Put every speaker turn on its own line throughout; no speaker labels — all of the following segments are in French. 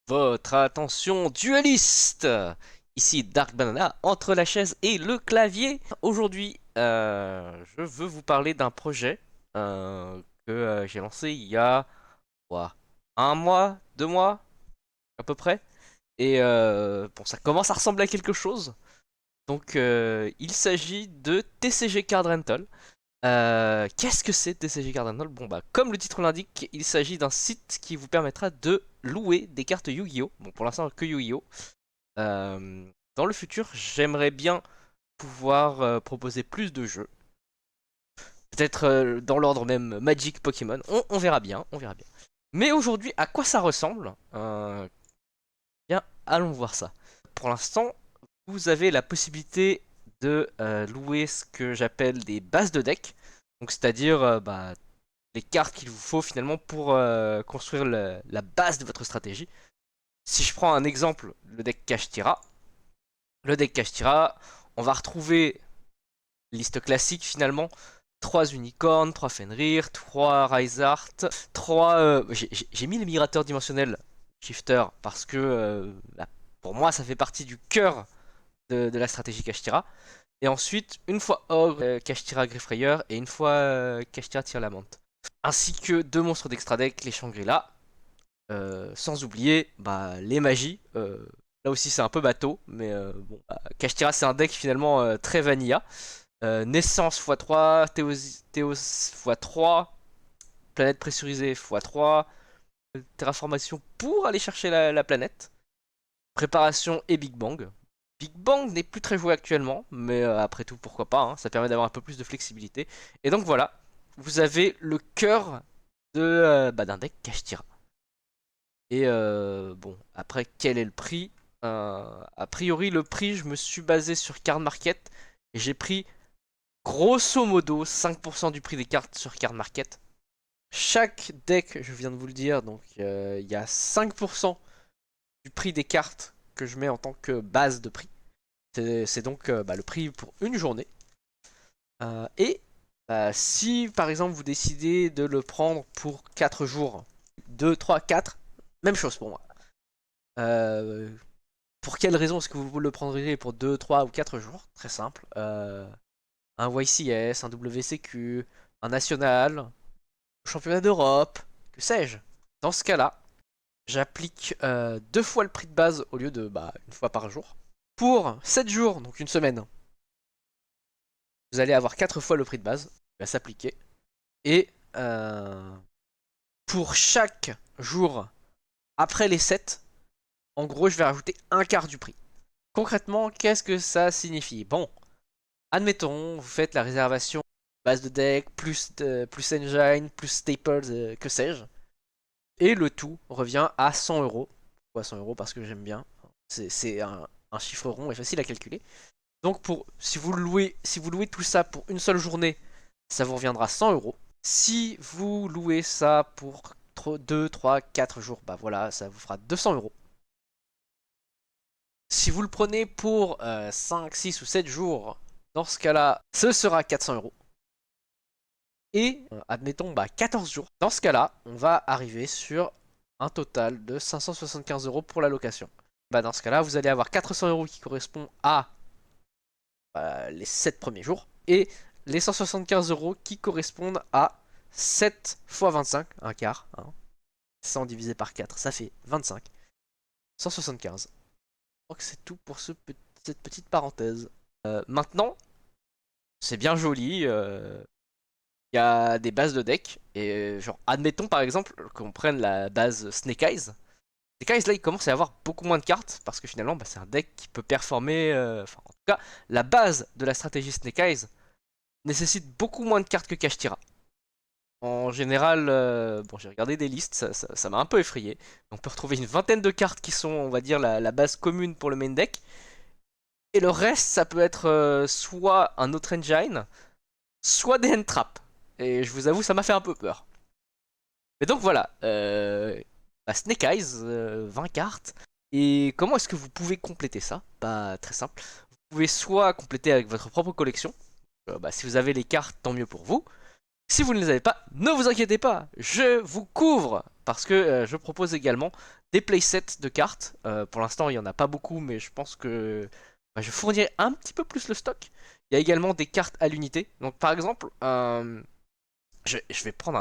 Votre attention dueliste! Ici Dark Banana, entre la chaise et le clavier. Aujourd'hui, je veux vous parler d'un projet que j'ai lancé il y a quoi, un mois, 2 mois à peu près. Et bon, ça commence à ressembler à quelque chose. Donc, il s'agit de TCG Card Rental. Qu'est-ce que c'est TCG Card Rental? Bon bah comme le titre l'indique, il s'agit d'un site qui vous permettra de louer des cartes Yu-Gi-Oh! Bon pour l'instant que Yu-Gi-Oh! Euh, Dans le futur, j'aimerais bien pouvoir proposer plus de jeux. Peut-être dans l'ordre même Magic, Pokémon. On verra bien, on verra bien. Mais aujourd'hui, à quoi ça ressemble? Bien, allons voir ça. Pour l'instant, vous avez la possibilité de louer ce que j'appelle des bases de deck. Donc c'est-à-dire bah, les cartes qu'il vous faut finalement pour construire la base de votre stratégie. Si je prends un exemple, le deck Kashtira. Le deck Kashtira, on va retrouver liste classique finalement. 3 unicornes, 3 Fenrir, 3 Rysart, 3... j'ai mis les migrateurs dimensionnels Shifter parce que pour moi ça fait partie du cœur de la stratégie Kashtira. Et ensuite, une fois Ogre, Kashtira Griffrayer et une fois Kashtira Tire-Lamante. Ainsi que 2 monstres d'extra deck, les Shangri-La. Sans oublier bah, les magies. Là aussi c'est un peu bateau, mais bon, bah, Kashtira c'est un deck finalement très vanilla. Naissance x3, Théos x3, planète pressurisée x3, terraformation pour aller chercher la planète, préparation et Big Bang. Big Bang n'est plus très joué actuellement, mais après tout pourquoi pas, hein, ça permet d'avoir un peu plus de flexibilité. Et donc voilà, vous avez le cœur bah, d'un deck Kashtira. Et bon, après, quel est le prix? A priori, le prix, je me suis basé sur Card Market et j'ai pris grosso modo 5% du prix des cartes sur Card Market. Chaque deck, je viens de vous le dire, donc il y a 5% du prix des cartes que je mets en tant que base de prix. C'est donc bah, le prix pour une journée. Et si par exemple vous décidez de le prendre pour 4 jours, 2, 3, 4, même chose pour moi. Euh, Pour quelle raison est-ce que vous le prendriez pour 2, 3 ou 4 jours? Très simple. Un YCS, un WCQ, un national, un championnat d'Europe, que sais-je. Dans ce cas-là, j'applique 2 fois le prix de base au lieu de bah, une fois par jour. Pour 7 jours, donc une semaine, vous allez avoir 4 fois le prix de base qui va s'appliquer. Et pour chaque jour après les 7, en gros, je vais rajouter un quart du prix. Concrètement, qu'est-ce que ça signifie? Bon, admettons, vous faites la réservation base de deck, plus engine, plus staples, que sais-je. Et le tout revient à 100 euros. Pourquoi 100 euros? Parce que j'aime bien. C'est un chiffre rond et facile à calculer. Donc si vous louez tout ça pour une seule journée, ça vous reviendra 100 euros. Si vous louez ça pour 2, 3, 4 jours, bah voilà, ça vous fera 200 euros. Si vous le prenez pour 5, 6 ou 7 jours, dans ce cas-là, ce sera 400 euros. Et admettons bah, 14 jours. Dans ce cas-là, on va arriver sur un total de 575 euros pour la location. Bah, dans ce cas-là, vous allez avoir 400 euros qui correspond à les 7 premiers jours. Et les 175 euros qui correspondent à 7 fois 25, un quart. Hein. 100 divisé par 4, ça fait 25. 175. Je crois que c'est tout pour cette petite parenthèse. Maintenant, c'est bien joli. Il y a des bases de deck. Et genre, admettons par exemple qu'on prenne la base Snake Eyes. Snake Eyes là il commence à avoir beaucoup moins de cartes. Parce que finalement bah, c'est un deck qui peut performer. Enfin en tout cas, la base de la stratégie Snake Eyes nécessite beaucoup moins de cartes que Kashtira. En général, bon j'ai regardé des listes, ça m'a un peu effrayé. On peut retrouver une vingtaine de cartes qui sont on va dire la base commune pour le main deck. Et le reste ça peut être soit un autre engine, soit des hand traps. Et je vous avoue ça m'a fait un peu peur. Mais donc voilà, bah, Snake Eyes, 20 cartes. Et comment est-ce que vous pouvez compléter ça? Bah très simple. Vous pouvez soit compléter avec votre propre collection. Bah, si vous avez les cartes, tant mieux pour vous. Si vous ne les avez pas, ne vous inquiétez pas, je vous couvre. parce que je propose également des playsets de cartes. Pour l'instant, il n'y en a pas beaucoup, mais je pense que bah, je fournirai un petit peu plus le stock. Il y a également des cartes à l'unité. Donc par exemple, je vais prendre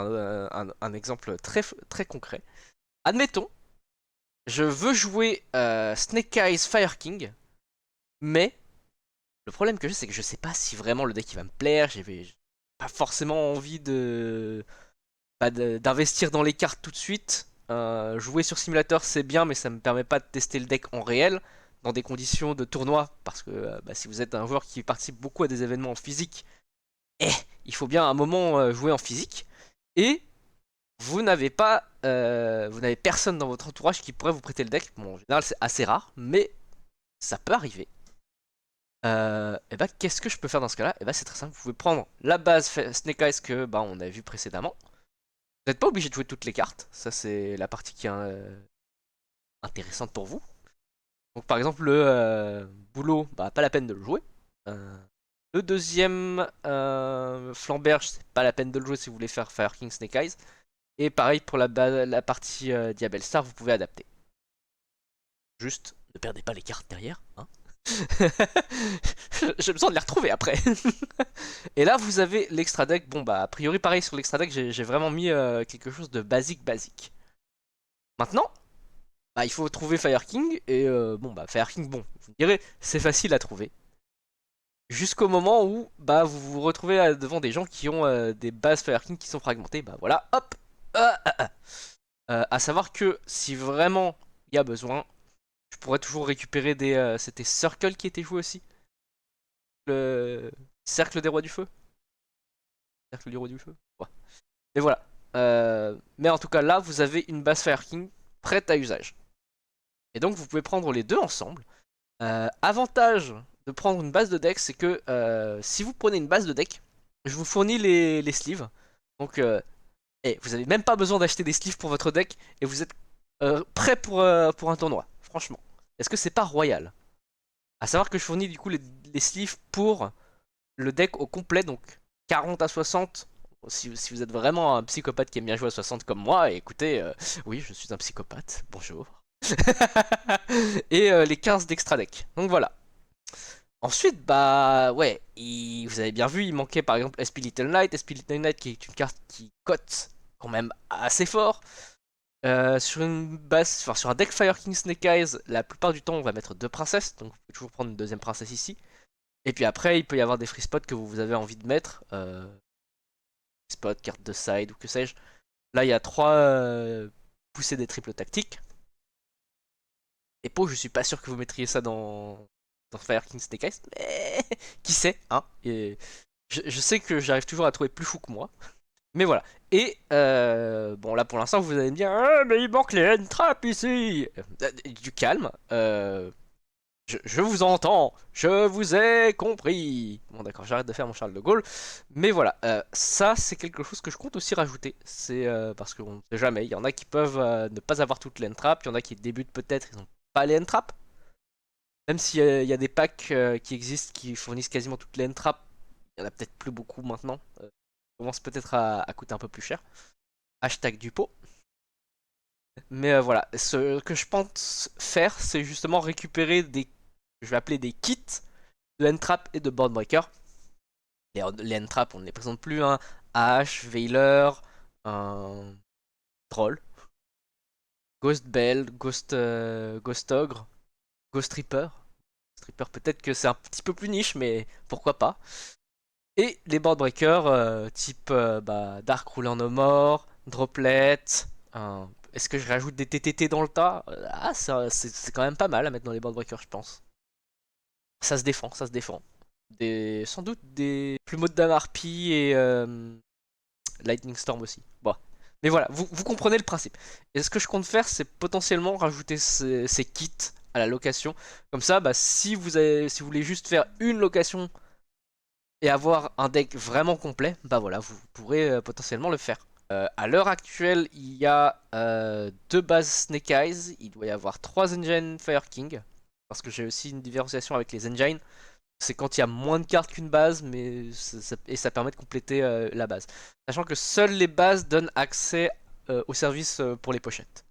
un exemple très concret. Admettons, je veux jouer Snake Eyes Fire King, mais le problème que j'ai, c'est que je sais pas si vraiment le deck il va me plaire. J'ai pas forcément envie d'investir dans les cartes tout de suite. Jouer sur simulateur c'est bien, mais ça me permet pas de tester le deck en réel dans des conditions de tournoi, parce que bah, si vous êtes un joueur qui participe beaucoup à des événements en physique, eh, il faut bien à un moment jouer en physique. Et vous n'avez personne dans votre entourage qui pourrait vous prêter le deck. Bon, en général c'est assez rare, mais ça peut arriver. Et bah qu'est-ce que je peux faire dans ce cas-là? Et bah c'est très simple, vous pouvez prendre la base Snake Eyes que bah on a vu précédemment. Vous n'êtes pas obligé de jouer toutes les cartes, ça c'est la partie qui est intéressante pour vous. Donc par exemple le boulot, bah pas la peine de le jouer. Euh, le deuxième Flamberge, c'est pas la peine de le jouer si vous voulez faire Fire King Snake Eyes. Et pareil pour la partie Diabel Star, vous pouvez adapter. Juste, ne perdez pas les cartes derrière. Hein. J'ai besoin de les retrouver après. Et là, vous avez l'extra deck. Bon, bah, a priori, pareil sur l'extra deck, j'ai vraiment mis quelque chose de basique. Maintenant, bah, il faut trouver Fire King. Et bon, bah, Fire King, bon, vous me direz, c'est facile à trouver. Jusqu'au moment où bah, vous vous retrouvez devant des gens qui ont des bases Fire King qui sont fragmentées. Bah voilà, hop. À savoir que si vraiment il y a besoin, je pourrais toujours récupérer des. C'était Circle qui était joué aussi. Le cercle des rois du feu. Cercle du roi du feu. Ouais. Mais voilà. Mais en tout cas, là, vous avez une base Fire King prête à usage. Et donc, vous pouvez prendre les deux ensemble. Avantage de prendre une base de deck, c'est que si vous prenez une base de deck, je vous fournis les sleeves. Donc, vous avez même pas besoin d'acheter des sleeves pour votre deck et vous êtes prêt pour un tournoi. Franchement. Est-ce que c'est pas royal? À savoir que je fournis du coup les sleeves pour le deck au complet, donc 40 à 60. Si vous êtes vraiment un psychopathe qui aime bien jouer à 60 comme moi, écoutez, oui, je suis un psychopathe, bonjour. Et les 15 d'extra deck. Donc voilà. Ensuite, bah ouais, vous avez bien vu, il manquait par exemple SP Little Knight. SP Little Knight qui est une carte qui cote quand même assez fort. Sur une base, enfin sur un deck Fire King Snake Eyes, la plupart du temps on va mettre deux princesses, donc vous pouvez toujours prendre une deuxième princesse ici. Et puis après, il peut y avoir des free spots que vous avez envie de mettre. Spot, carte de side ou que sais-je. Là, il y a trois poussées des triples tactiques. Et Poe, je suis pas sûr que vous mettriez ça dans Fire King Snake Eyes, mais qui sait, hein. Et je sais que j'arrive toujours à trouver plus fou que moi. Mais voilà. Et bon, là pour l'instant, vous allez me dire, ah, mais il manque les end-traps ici. Du calme. Je vous entends, je vous ai compris. Bon d'accord, j'arrête de faire mon Charles de Gaulle. Mais voilà, ça c'est quelque chose que je compte aussi rajouter. C'est parce qu'on ne sait jamais, il y en a qui peuvent ne pas avoir toutes les entraps, il y en a qui débutent peut-être, ils n'ont pas les entraps. Même s'il y a des packs qui existent qui fournissent quasiment toutes les entraps, il y en a peut-être plus beaucoup maintenant. Ça commence peut-être à coûter un peu plus cher. Hashtag du pot. Mais voilà, ce que je pense faire, c'est justement récupérer je vais appeler des kits de N-Trap et de Boardbreaker. Les N-Trap, on ne les présente plus, hein. Ash, Veiler, un Troll, Ghost Bell, Ghost Ogre, Ghost Reaper. Ghost Reaper, peut-être que c'est un petit peu plus niche, mais pourquoi pas. Et les Boardbreakers, type bah, Dark Ruler No More, Droplet. Est-ce que je rajoute des TTT dans le tas? Ah, c'est quand même pas mal à mettre dans les Boardbreakers, je pense. Ça se défend, ça se défend. Sans doute des plumeaux de Damarpi et Lightning Storm aussi. Bon. Mais voilà, vous comprenez le principe. Et ce que je compte faire, c'est potentiellement rajouter ces kits à la location. Comme ça, bah, si vous voulez juste faire une location et avoir un deck vraiment complet, bah voilà, vous pourrez potentiellement le faire. À l'heure actuelle, il y a deux bases Snake Eyes. Il doit y avoir trois engines Fire King. Parce que j'ai aussi une différenciation avec les engines. C'est quand il y a moins de cartes qu'une base, mais ça permet de compléter la base. Sachant que seules les bases donnent accès au service pour les pochettes.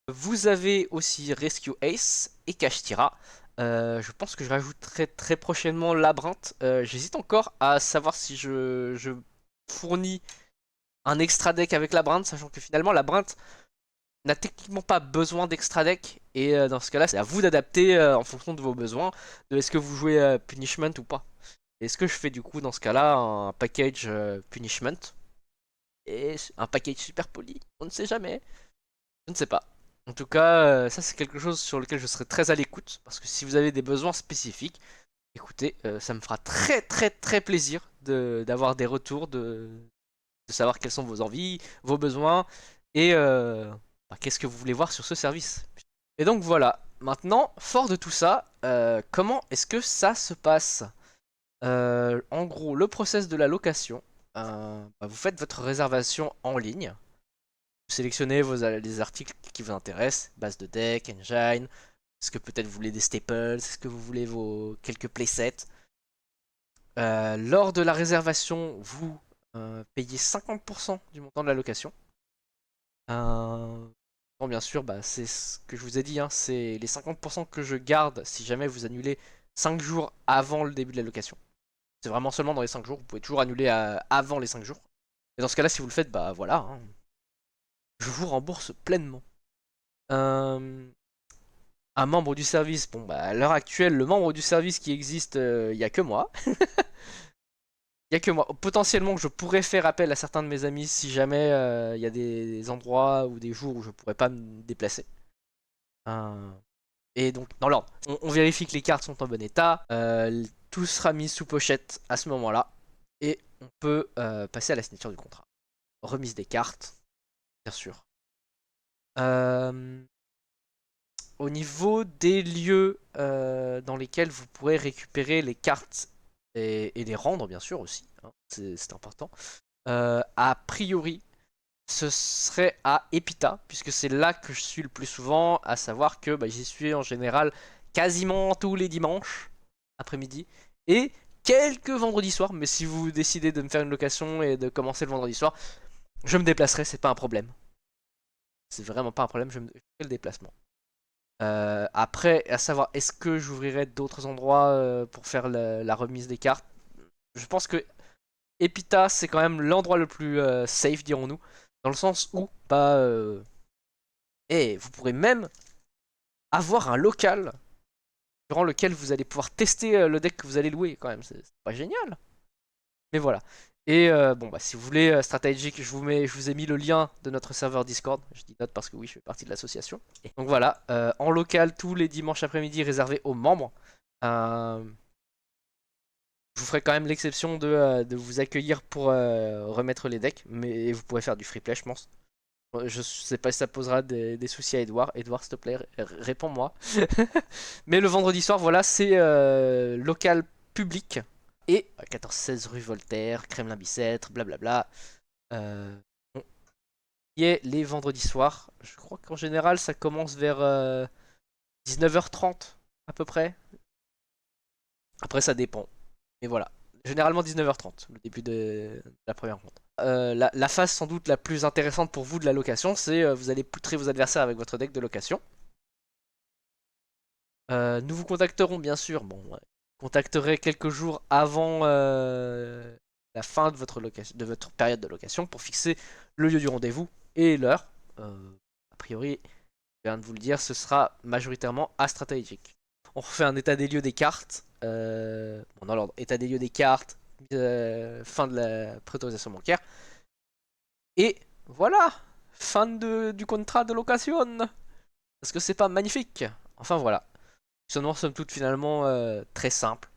Vous avez aussi Rescue Ace et Kashtira. Je pense que je rajouterai très prochainement Labyrinthe. J'hésite encore à savoir si je fournis un extra deck avec Labyrinthe, sachant que finalement Labyrinthe n'a techniquement pas besoin d'extra deck. Et dans ce cas-là, c'est à vous d'adapter en fonction de vos besoins, de est-ce que vous jouez Punishment ou pas. Est-ce que je fais du coup dans ce cas-là un package Punishment et un package super poli? On ne sait jamais. Je ne sais pas. En tout cas, ça c'est quelque chose sur lequel je serai très à l'écoute. Parce que si vous avez des besoins spécifiques, écoutez, ça me fera très très très plaisir d'avoir des retours, de savoir quelles sont vos envies, vos besoins et qu'est-ce que vous voulez voir sur ce service. Et donc voilà, maintenant, fort de tout ça, comment est-ce que ça se passe? En gros, le process de la location, vous faites votre réservation en ligne. Vous sélectionnez les articles qui vous intéressent, base de deck, engine, est-ce que peut-être vous voulez des staples, est-ce que vous voulez vos quelques playsets. Lors de la réservation, vous payez 50% du montant de la location. Bon, bien sûr, c'est ce que je vous ai dit, hein, c'est les 50% que je garde si jamais vous annulez 5 jours avant le début de la location. C'est vraiment seulement dans les 5 jours, vous pouvez toujours annuler avant les 5 jours. Et dans ce cas-là, si vous le faites, bah voilà, hein, je vous rembourse pleinement. Un membre du service, bon bah à l'heure actuelle, le membre du service qui existe, il n'y a que moi. Il n'y a que moi. Potentiellement, je pourrais faire appel à certains de mes amis si jamais il y a des endroits ou des jours où je pourrais pas me déplacer. Euh, Et donc, dans l'ordre, on vérifie que les cartes sont en bon état. Tout sera mis sous pochette à ce moment-là. Et on peut passer à la signature du contrat. Remise des cartes, bien sûr. Euh, Au niveau des lieux dans lesquels vous pourrez récupérer les cartes et les rendre, bien sûr aussi, hein, c'est important. A priori, ce serait à Epita, puisque c'est là que je suis le plus souvent, à savoir que j'y suis en général quasiment tous les dimanches après-midi et quelques vendredis soirs. Mais si vous décidez de me faire une location et de commencer le vendredi soir, je me déplacerai, c'est pas un problème. C'est vraiment pas un problème, je fais le déplacement. Après, à savoir, est-ce que j'ouvrirai d'autres endroits pour faire la remise des cartes? Je pense que Epita, c'est quand même l'endroit le plus safe, dirons-nous. Dans le sens où, vous pourrez même avoir un local durant lequel vous allez pouvoir tester le deck que vous allez louer, quand même. C'est pas génial. Mais voilà. Et si vous voulez stratégique, je vous ai mis le lien de notre serveur Discord. Je dis note parce que oui, je fais partie de l'association. Donc voilà, en local tous les dimanches après-midi réservé aux membres. Je vous ferai quand même l'exception de vous accueillir pour remettre les decks, mais vous pourrez faire du free play, je pense. Je sais pas si ça posera des soucis à Edouard. Edouard, s'il te plaît, réponds-moi. Mais le vendredi soir, voilà, c'est local public. Et 14-16 rue Voltaire, Kremlin-Bicêtre, blablabla. On y est les vendredis soirs. Je crois qu'en général, ça commence vers 19h30 à peu près. Après, ça dépend. Et voilà. Généralement 19h30, le début de la première ronde. La phase sans doute la plus intéressante pour vous de la location, c'est vous allez poutrer vos adversaires avec votre deck de location. Nous vous contacterons bien sûr, contacterai quelques jours avant la fin de votre période de location pour fixer le lieu du rendez-vous et l'heure. A priori, je viens de vous le dire, ce sera majoritairement à stratégique. On refait un état des lieux des cartes. Dans l'ordre, état des lieux des cartes, fin de la préautorisation bancaire. Et voilà, fin du contrat de location. Est-ce que c'est pas magnifique? Enfin voilà. Seulement, somme toute, finalement très simple.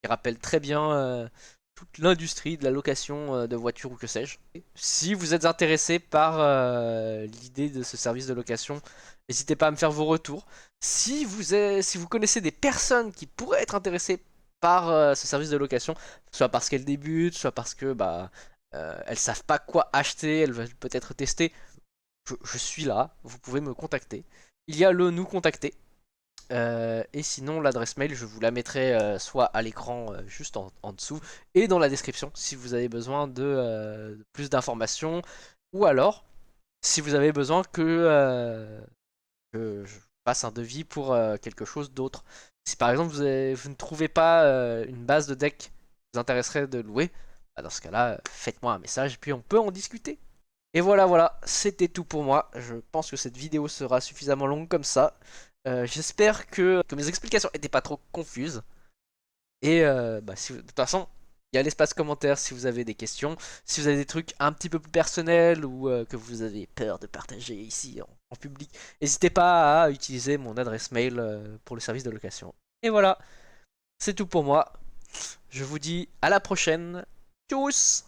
Qui rappelle très bien toute l'industrie de la location de voitures ou que sais-je. Si vous êtes intéressé par l'idée de ce service de location, n'hésitez pas à me faire vos retours. Si vous connaissez des personnes qui pourraient être intéressées par ce service de location, soit parce qu'elles débutent, soit parce que elles savent pas quoi acheter, elles veulent peut-être tester, je suis là, vous pouvez me contacter. Il y a le nous contacter. Et sinon l'adresse mail je vous la mettrai soit à l'écran juste en dessous et dans la description si vous avez besoin de plus d'informations ou alors si vous avez besoin que je fasse un devis pour quelque chose d'autre. Si par exemple vous ne trouvez pas une base de deck qui vous intéresserait de louer, bah, dans ce cas-là, faites-moi un message puis on peut en discuter. Et voilà, c'était tout pour moi. Je pense que cette vidéo sera suffisamment longue comme ça. J'espère que mes explications n'étaient pas trop confuses. Et bah, de toute façon, il y a l'espace commentaire si vous avez des questions. Si vous avez des trucs un petit peu plus personnels ou que vous avez peur de partager ici en public, n'hésitez pas à utiliser mon adresse mail pour le service de location. Et voilà, c'est tout pour moi. Je vous dis à la prochaine. Tchuss!